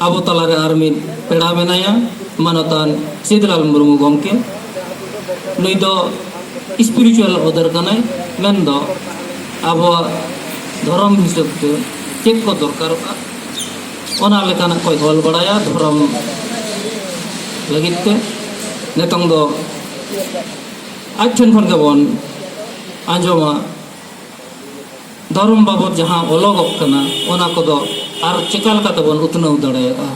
ᱟᱵᱚ ᱛᱟᱞᱟᱨᱮ ᱟᱨ ᱢᱤᱫ ᱯᱮᱲᱟ ᱢᱮᱱᱟᱭᱟ ᱢᱟᱱᱚᱛᱟᱱ ᱥᱤᱫᱞᱟᱞ ᱢᱩᱨᱢᱩ ᱜᱚᱢᱠᱮ ᱱᱩᱭ ᱫᱚ ᱥᱯᱤᱨᱤᱪᱩᱣᱟᱞ ᱚᱫᱟᱨ ᱠᱟᱱᱟᱭ ᱢᱮᱱᱫᱚ ᱟᱵᱚᱣᱟᱜ ᱫᱷᱚᱨᱚᱢ ᱦᱤᱥᱟᱹᱵ ᱛᱮ ᱪᱮᱫ ᱠᱚ ᱫᱚᱨᱠᱟᱨᱚᱜᱼᱟ ᱚᱱᱟ ᱞᱮᱠᱟᱱᱟᱜ ᱠᱚᱭ ᱚᱞ ᱵᱟᱲᱟᱭᱟ ᱫᱷᱚᱨᱚᱢ ᱞᱟᱹᱜᱤᱫ ᱛᱮ ᱱᱤᱛᱚᱝ ᱫᱚ ᱟᱡ ᱴᱷᱮᱱ ᱠᱷᱚᱱ ᱜᱮᱵᱚᱱ ᱟᱸᱡᱚᱢᱟ ᱫᱷᱚᱨᱚᱢ ᱵᱟᱵᱚᱫ ᱡᱟᱦᱟᱸ ᱚᱞᱚᱜᱚᱜ ᱠᱟᱱᱟ ᱚᱱᱟ ᱠᱚᱫᱚ ᱟᱨ ᱪᱮᱠᱟ ᱞᱮᱠᱟᱛᱮᱵᱚᱱ ᱩᱛᱱᱟᱹᱣ ᱫᱟᱲᱮᱭᱟᱜᱼᱟ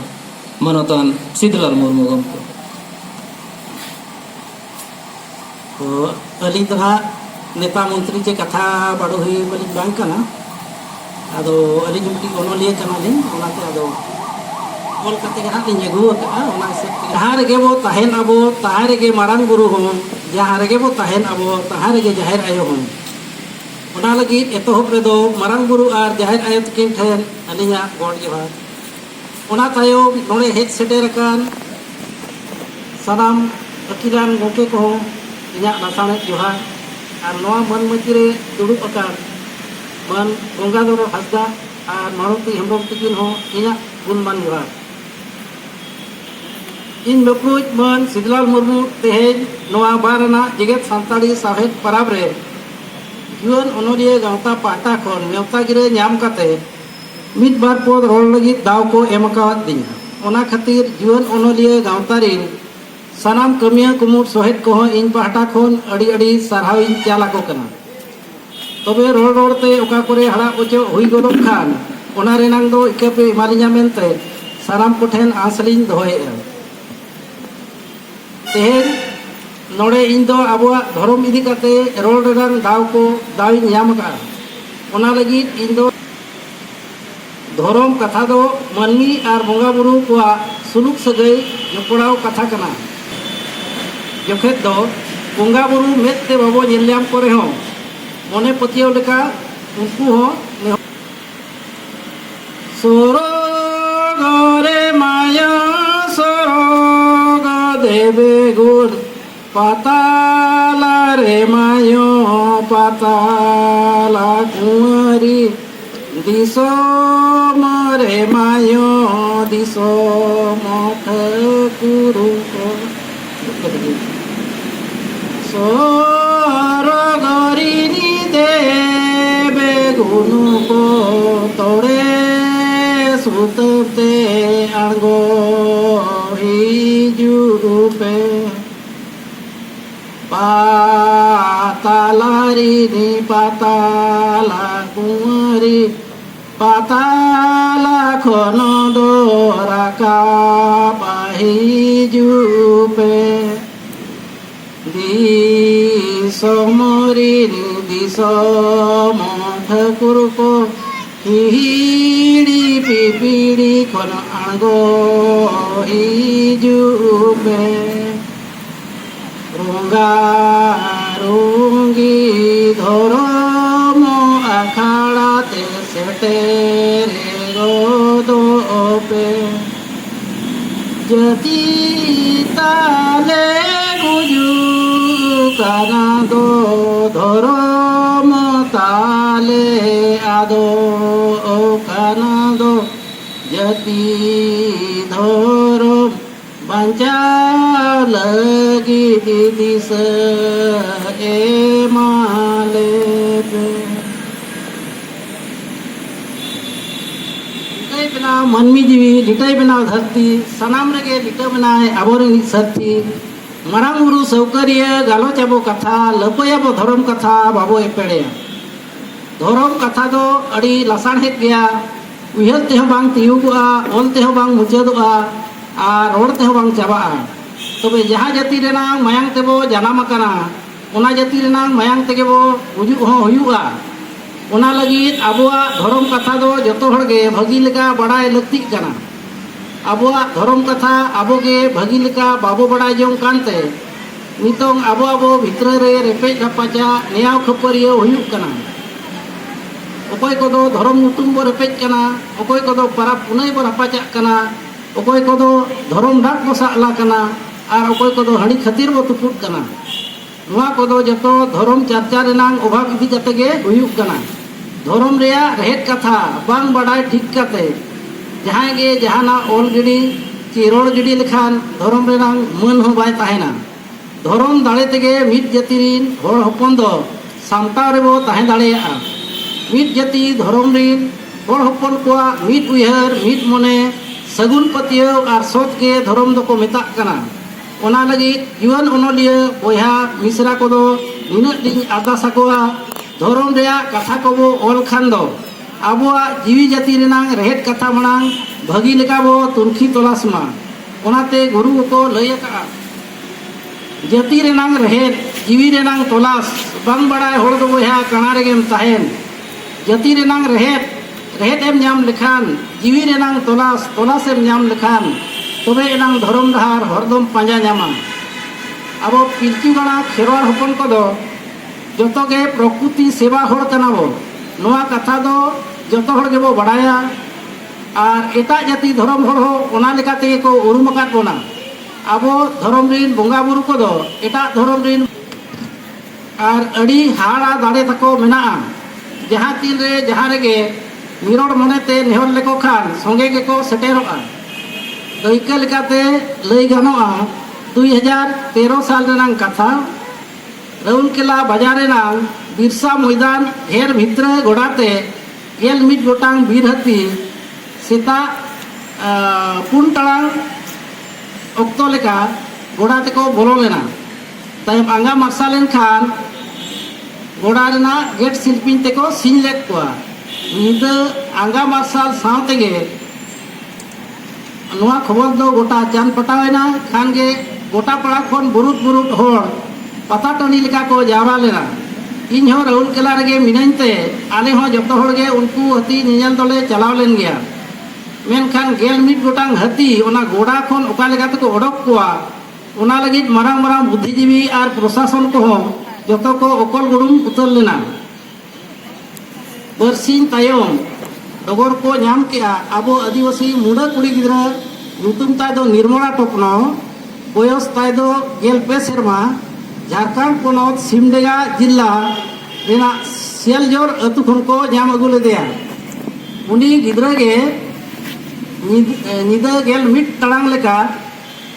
ᱢᱟᱱᱚᱛᱟᱱ ᱥᱤᱫᱞᱟᱞ ᱢᱩᱨᱢᱩ ᱜᱚᱢᱠᱮ तो अली तो हाँ नेता मंत्री जे कथा बड़ो हुई बलिक बांग कना अदो अली जुमटी ओनोलिया कनाली ओनाते अदो ऑल कते के हाथ लिंगे गुआ का ओना से जहां रेगे वो तहन अबो तहां रेगे मारांग गुरु हो जहां रेगे वो तहन अबो तहां रेगे जाहिर आयो हो ओना लगी एतोहब रे दो मारांग गुरु आर जाहिर आयो तकिन ठेन अलिया गॉड जोहार ओना तायो नोड़े हेज सेटेर कान सनाम अकिलान गोके को इन्या नासाने जोहार और नवा मन मचिरे दुड़ुब अकान मन गंगाधर हासदा और मारुति हेम्ब्रम तकिन हो इन्या गुणमान जोहार इन बपुज मन सिदलाल मुर्मू तेहेज नवा बारना जेगेत सान्ताड़ी साहेब पराब रे जुआन ओनोलिया गावता पाटा खन नेवता गिरे ᱧᱟᱢ कते मिद बार पद रोल लगी दाव को एमकावत दिना ओना खातिर जुआन ओनोलिया गावता रिन सनाम कमिया कुमुर सोहेद को इन पाटा खन अड़ी अड़ी सारहाव इन चाला को कना तबे रोल रोलते ओका करे हड़ा ओचो हुई गोदोग खान ओना रेनांग दो इकेपे इमालिया मेनते सनाम कोठेन आसलिन दोहेआ तेहेन नोड़े इन दो आबुआ धर्म इदी कते रोल रेनांग दाव को दावी ᱧᱟᱢ का ओना लगी इन दो धर्म कथा दो मानमी और बंगा बुरु को सुलुक सगई जपड़ाव कथा कना जोखेत दो बंगा बुरु मेते बाबो नेल्याम करे हो मने पतियो लेका उनको हो सोरगरे माया सोरग देवे गुण पाताला रे मायो पाताला कुंवरी दिसो मरे मायो दिसो मठ गुरु को सोरगरिनी देवे गुनु को तोड़े सुतते आंगो हिजुरुपे पातालारी नी पाताला कुंवरी पाताला खन दोराका पाहिजुपे दिसो मोरी दिसो मठ कुरुको हिड़ी पिपीड़ी खन आंगो हिजुपे रुंगा रुंगी धर्म आखाड़ा ते सेटेरे गोदो पे जति ताले गुजु काना दो धर्म ताले आदो काना दो जति धर्म बंचा लगी दिस ए माले पे लिटाई बनाव मनमी जीवी लिटाई बनाव धरती सनाम रेगे लिटा बनाए आबोरे सरती मारांग बुरु सौकर्य गालोच आबो कथा लपय आबो धर्म कथा बाबो एपेड़े धर्म कथा दो अड़ी लसाण हेत गया उहल ते बांग तियुगुआ ओल ते बांग मुचादुआ और रोड ते बांग चाबा तबे जहाँ जाति रेनांग मायांग तेबो जानाम अकाना ओना जाति रेनांग मायांग तेगे बो गुजुग हो हुयुआ ओना लगित आबुआ धर्म कथा दो जतो हड़गे भगी लेका बड़ाय लक्ति कना आबुआ धर्म कथा आबोगे भगी लेका बाबो बड़ाय जोंग कानते नितोंग आबो आबो भितर रे रेपेज रापाचा नेयाव खपरियो हुयुग कना ओकोय कोदो धर्म नुतुम बो रेपेज कना ओकोय कोदो पाराब पुनय बो रापाचा कना ओकोय कोदो धर्म डाक बो साला कना और ओकोय कोदो हणी खातिर बो तुपुट कना नुआ कोदो जतो धर्म चर्चा रेनांग अभाव इदी कते गे हुयुग कना धर्म रेया रहेत कथा बांग बड़ाय ठीक कते जहाँ गे जहाना ओल गिडी ची रोड गिडी लेखान धर्म रेनांग मन हो बाय ताहेना धर्म दाड़े तेगे मिद जाति रिन होड़ हपन दो सामटाव रेबो ताहे दाड़ेया मिद जाति धर्म रिन होड़ हपन कोआ मिद उयहर मिद मने सगुन पतियो आर सोच के धर्म दो को मेताक कना ओना लगी जीवन ओनलिया बोया मिसरा को दो निनक दिन आदास आकोआ धर्म रेया कथा को बो ओल खान दो आबोआ जीवी जाति रेनांग रेहेट कथा मनांग भगी लेका बो तुनखी तलासमा ओनाते गुरु को लय का जाति रेनांग रेहेट जीवी रेनांग तलास बांग बड़ाय होड़ दो बोया कणा रेगेम ताहेन जाति रेनांग रेहेट एम ᱧᱟᱢ लेखान जीवी रेनांग तलास एम ᱧᱟᱢ लेखान तबे एनांग धर्म डहार हरदम पांजा ᱧᱟᱢᱟ आबो पिलचु गाणा खेरवाड़ हपन को दो जतोगे प्रकृति सेवा होड़ कना बो नोआ कथा दो जतो होड़ गेबो बड़ाया और एटा जाति धर्म होड़ हो ओना लेका तेगे को उरुम आकाद बोना आबो धर्म रिन बोंगा बुरु को दो एटा धर्म रिन और अड़ी हाड़ा दाड़े तको मेनाआ जहाँ तीन रे जहाँ रेगे निरोड़ मनेते नेहर लेको खान संगे गेको सेटेरोआ दैका लेकाते लई गानोआ 2013 साल रेनांग कथा राउरकेला बाजार रेनांग बिरसा मैदान हेर भितर गोड़ाते गेल मिद गोटांग बीर हाती सेता पुन टाड़ांग अक्तो लेका गोड़ाते को बोलो लेना तायम आंगा मार्शालेन खान गोड़ा रेना गेट शिल्पिन ते को सिंह लेक कोआ निदा आंगा मार्शाल सावतेगे नोआ खबर दो गोटा चांद पटावेना खान गे गोटा पड़ा खन बुरुत होड़ पता टनी लेका को जावरा लेना इन हो राउरकेला रेगे मिनाइनते आले हो जतो होड़गे उनको हती नियल दोले चलाव लेन गया मेनखान गेल मिद गोटांग हती ओना गोड़ा खन ओका लेका तको ओडक कोआ ओना लगित मारांग मारांग बुद्धिजीवी आर प्रशासन को हो जतो को ओकल गुडुम उतर लेना बरसिन तायम डगर को नाम केआ आबो आदिवासी मुडा कुड़ी गिद्रा नुतुम ताय दो निर्मला टोपनो बयस ताय दो गेलपे सेरमा झारखंड पोनत सिमडेगा जिला रेना सियालजोर अतु खन को नाम अगु लेदेया उनी गिद्रा गे निदा गेल मिट टांग लेका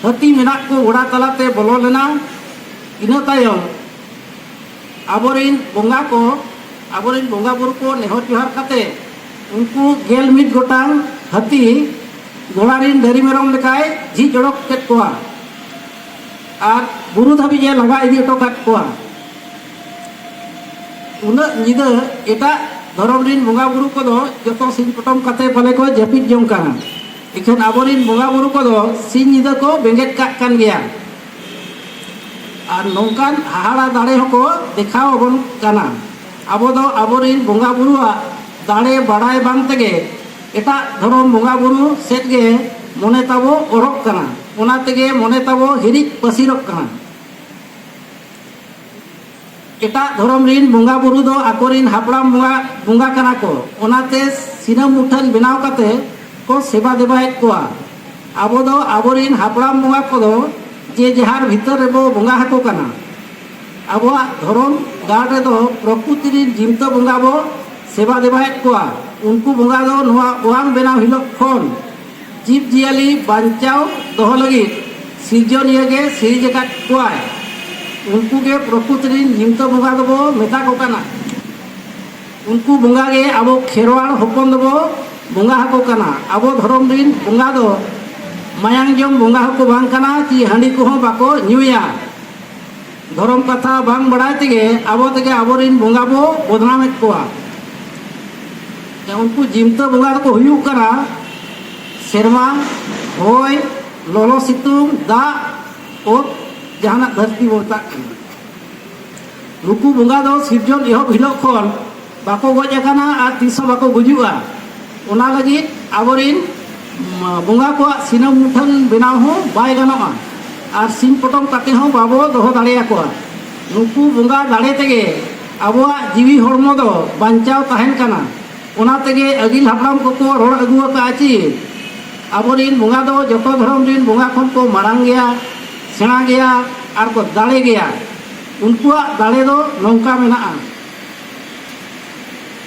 हती मेनाक को गोड़ा तलाते बोलो लेना इना तायम आबोरिन बोंगा बुरु को नेहर जोहार काते उनको गेल मिद गोटांग हती गोड़ारिन दरी मेरम लेकाय झी जड़क केत कोआ और बुरु धाबी लगा इदी अटो काट कोआ उना निदा एटा धरम रिन बोंगा बुरु को दो जतो सिन पटम काते पाले को जपित जम काना इखन आबोरिन बोंगा बुरु को दो सिन निदा को बेंगेट काट कान गया और नौकान हाहाड़ा दाड़े को देखाव बन काना आबो दो आबोरिन बोंगा बुरुआ दाड़े बाड़ाय बांग तेगे एटा धरम बोंगा बुरु सेट गे मने ताबो ओरक काना ओना तेगे मने ताबो हिरिक पसिरक काना एटा धरम रिन बोंगा बुरु दो आकोरिन हापड़ाम बोंगा काना को ओनाते सिनम मुठन बनाव काते को सेवा देबायत कोआ आबो दो आबोरिन हापड़ाम बोंगा को दो जे जहार भीतर रेबो बोंगा हाको काना आबोआ धरम गाड़ रे दो प्रकृति रिन जीवत बोंगा बो सेवा देबायत कोआ उनको बोंगा दो नोआ ओआंग बेनाव हिलोक खन जीव जियाली बांचाव दोहो लगी सिरजनिया गे सिरिज आकाद कोआय उनको गे प्रकृति रिन जीवत बोंगा दो मेता को काना उनको बोंगा गे आबो खेरवाड़ हपन दो बोंगा हाको काना आबो धरम रिन बोंगा दो मायांग जम बोंगा हाको बांग काना ची हांडी को बाको न्यूया धरम कथा बांग बड़ाय तेगे आबो रिन बोंगा बो बदनामेत कोआ उनको जीवत बोंगा को हुयुग कना सेरमा होय लोलो सितुंग दा और जहाना धरती बोलता नुकु बोंगा दो सिरजन एहब हिलोग खन बाको गज आकाना आर तिसो बाको गुजुआ ओना लगी आबोरिन बोंगा को सिनम मुठन बेनाव हो बाय गानोआ और सिम पटम काते हो बाबो दोहो दाड़ेया कोआ नुकु बोंगा दाड़े तेगे आबोआ जीवी हड़मो दो बांचाव ताहेन काना ओना तेगे अगिल हापड़ाम को रोड अगु आची आबोरिन बोंगा दो जतो धरम रिन बोंगा खन को मारांग गया सेना गया और को दाड़े गया उनको दाड़े दो नौका मेना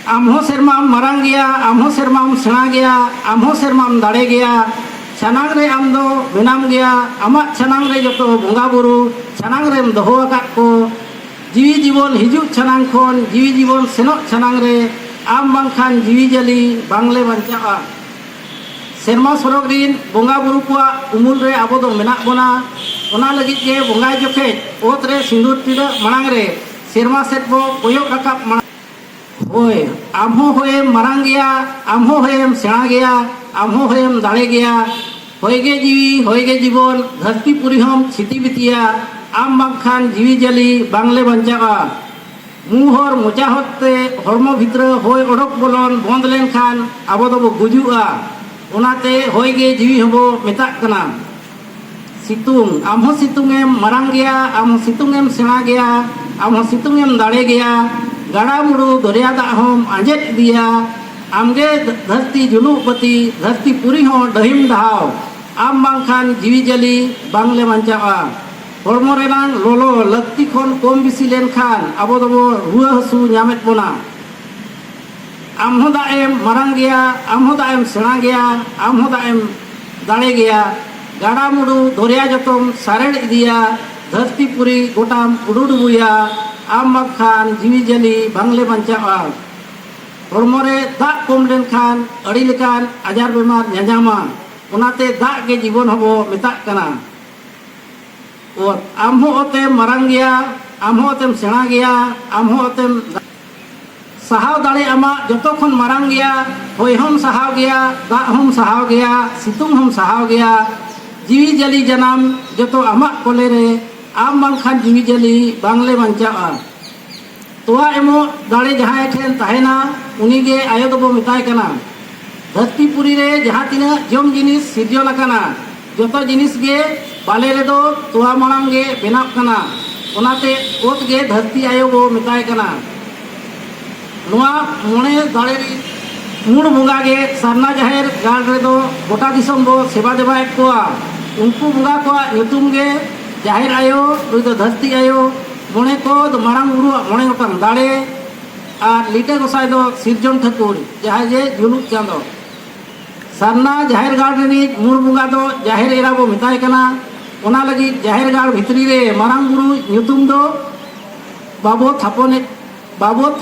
आमहो सेरमाम मारांग गया आमहो सेरमाम सेना गया आमहो सेरमाम दाड़े गया छानांग रे आम दो बेनाम गया आमाक छानांग रे जतो बोंगा बुरु छानांग रेम दोहो आकाद को जीवी जीवन हिजुक छानांग खन जीवी जीवन सेनोक छानांग रे आम बांखान जीवी जली बांगले बांचाआ सेरमा सरग रिन बोंगा बुरु को उमुल रे आबो दो मेनाक बोना ओना लगित के बोंगाय जोखे ओत रे सिंदूर तिदा मांग रे सेरमा सेट बो कोयक राकाब होय आमहो होयम मारांग गया आमहो होयम सेना गया आमहो होयम दाड़े गया होयगे जीवी होयगे जीवन धरती पुरी हम छिति बितिया आम बांखान जीवी जली बांगले बांचाआ मुहर मोचा होते हरमो भितर होय ओडक बोलन बंद लेन खान आबो दबो गुजुआ ओनाते होयगे जीवी हबो मेताक कना सितुंग आमहो सितुंगेम मारांग गया आमहो सितुंगेम सेना गया आमहो सितुंगेम दाड़े गया गाड़ा मुड़ू दरिया दा हम आंजेद दिया आमगे धरती जुलुपति धरती पुरी हो डहिम दहाव आम बांखान जीवी जली बांगले बांचाआ हरमो रेनांग लोलो लक्ति खन कम बिसी लेन खान आबो दबो रुआ हसु ᱧᱟᱢᱮᱫ बोना आमहो दाएम मारांग गया आमहो दाएम सेना गया आमहो दाएम दाड़े गया गाड़ा मुड़ू दरिया जतम सारेड़ इदिया धरती पुरी गोटाम उडुडुबुया आम बांखान जीवी जली बांगले बांचाआ हरमो रे दाग कम लेन खान अड़ी लेकान आजार बेमार ᱧᱟᱧᱟᱢᱟ ओनाते दाग के जीवन हबो मेताक कना और आमहो ओतेम मारांग गया आमहो ओतेम सेना गया आमहो ओतेम सहाव दाड़े आमा जतो खन मारांग गया होय हम सहाव गया दाग हम सहाव गया सितुंग हम सहाव गया जीवी जली जनाम जतो आमाक कोले रे आम बांखान जीवी जली बांगले बांचाआ तोआ एमो दाड़े जहां ठेन ताहेना उनीगे आयो दबो मेताय कना धरती पुरी रे जहां तिना जम जिनिस सिरजन आकाना जतो जिनिस गे बाले रे दो तोआ मांग गे बेनाव कना ओनाते ओत गे धरती आयो बो मेताय कना नोआ मोणे दाड़े रे मूड बोंगा गे सरना जाहेर गाड़ रे दो गोटा दिसम बो सेवा देवा एक कोआ उनको बोंगा को ᱧᱩᱛᱩᱢ गे जाहिर आयो नुई दो धरती आयो मोणे को दो मारांग बुरु मोणे गोटांग दाड़े और लिटे गोसाई दो सिरजन ठाकुर जहां जे जुलुक चांदो सरना जाहिर गाड़ रे मूड बोंगा दो जाहिर एरा बो मेताय कना ओना लगी जाहिर गाड़ भितरी रे मारांग बुरु ᱧᱩᱛᱩᱢ दो बाबो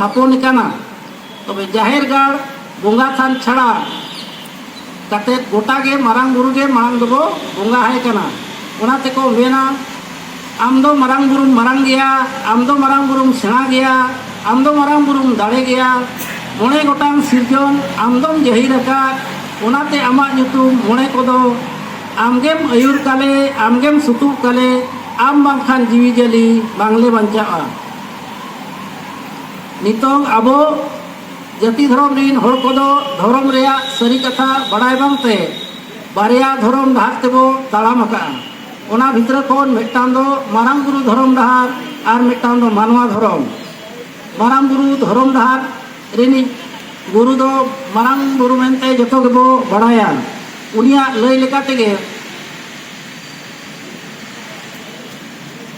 थापोने कना तबे जाहिर गाड़ बोंगा थान छड़ा कते गोटा गे मारांग बुरु गे मांग दो बोंगा हाय कना ओनाते को मेना आम दो मारांग बुरुम मारांग गया आम दो मारांग बुरुम सेना गया आम दो मारांग बुरुम दाड़े गया मोणे गोटांग सिरजन आम दोम जहिर आका ओनाते आमा ᱧᱩᱛᱩᱢ मोणे कोदो आमगेम अयुर काले आमगेम सुतुक काले आम बांखान जीवी जली बांगले बांचाआ नितोंग आबो जाति धर्म रिन हर कोदो धर्म रेया सरी कथा बड़ाय बांगते बारिया धर्म डहार तेबो ताड़ाम आका ओना भितर कोन मिटान दो मारांग बुरु धर्म डहार आर मिटान दो मानवा धर्म मारांग बुरु धर्म डहार रिनी गुरु दो मारांग बुरु मेनते जतो गेबो बड़ाया उनिया लय लेका तेगे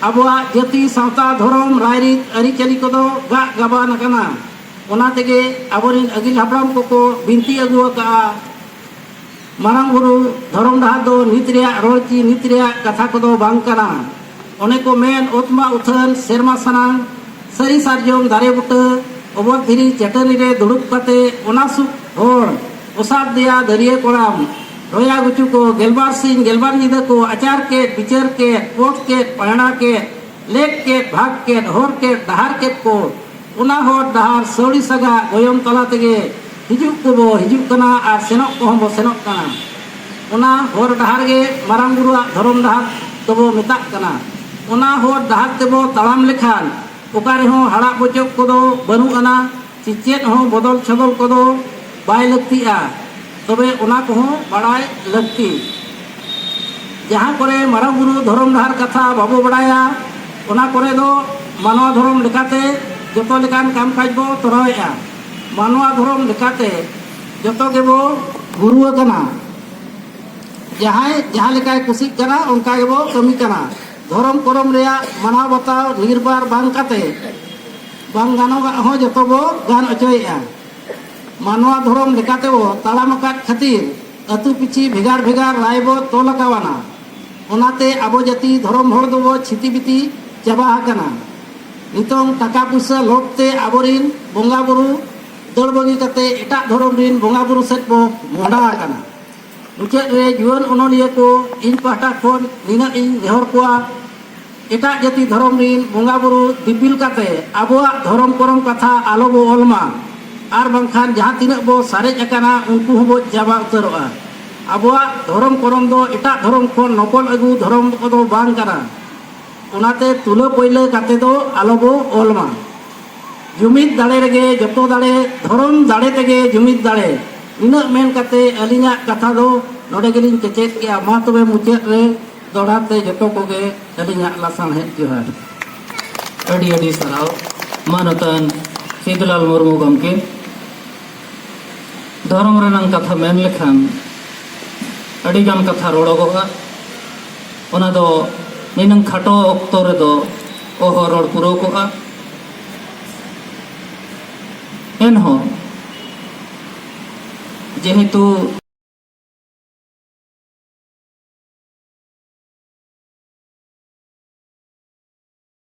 आबोआ जाति सावता धर्म रायरित अरिचली कोदो गा गाबान आकाना ओना तेगे आबोरिन अगिल हापड़ाम को बिनती अगु आका मारांग बुरु धर्म डहार दो नित रेया रोची नित रेया कथा कोदो बांग कना ओने को मेन ओतमा उथन सेरमा सनांग सरी सारजोम दारे बुटा ओबर धीरी चटनी रे दुड़ुब कते ओना सु होड़ ओसाद दिया दरिये कोड़ाम रोया गुचु को गेलबार सिंह गेलबार निदा को आचार के बिचार के पोत के पहना के लेक के भाग के होर के डहार के को ओना होड़ डहार सौड़ी सगा गोयम तला तेगे हिजुक को बो हिजुक कना आर सेनोक को हम बो सेनोक कना ओना होर डहार गे मारांग बुरुआ धर्म डहार तबो मेताक कना ओना होर डहार तेबो ताड़ाम लेखान ओकारे हो हाड़ा बचक कोदो बनु अना चिचेत हो बदल छदल कोदो बाय लगतिया तबे ओना को हो बड़ाय लगती जहां करे मारांग बुरु धर्म डहार कथा बाबो बड़ाया ओना करे दो मानवा धर्म लेकाते जतो लेकान काम काज बो तोराया मानवा धर्म लेकाते जतो गेबो गुरु कना जहां लेकाय कुसिक कना उनका गेबो कमी कना धर्म करम रेया माना बताव निर्बार बांग काते बांग गानो हो जतो बो गान अचोयया मानवा धर्म लेकाते वो तालाम आकाद खातिर अतु पिछी भेगार भेगार राय बो तोल आकावाना ओनाते आबो जाति धर्म हर दो छिति बिति चाबा हाकाना नितों टाका पैसा लोभते आबोरिन बोंगा बुरु दड़ बगी कते एटा धर्म रिन बोंगा बुरु सेट बो मोंडा हाकाना मुचाद रे जुआन ओनलिया को इन पाटा खोन निना इन नेहर कोआ एटा जाति धर्म रिन बोंगा बुरु दिपिल काते आबोआ धर्म करम कथा आलो बो ओलमा आर बांखान जहाँ तिना बो सारेज अकाना उनको हबो चाबा उतरोआ आबोआ धर्म करम दो एटा धर्म खोन नकल अगु धर्म को बांग काना ओनाते तुला पहले काते दो आलो बो ओलमा जुमिद दाड़े रेगे जतो दाड़े धर्म दाड़े तेगे जुमिद दाड़े इन मेन काते अलिना कथा दो नोडे गेलिन केचेत के मा तबे मुचाद रे दोड़ाते जतो कोगे अलिना लासान है जोहार अड़ी अड़ी सराव मानतान सीतलाल मुर्मू गमके धर्म रेनांग कथा मेन लेखान अड़ी गान कथा रोड़ोगोगा ओना दो निनंग खाटो ऑक्तो रे दो ओहो रोड पुरो कोगा एनहो जेहेतु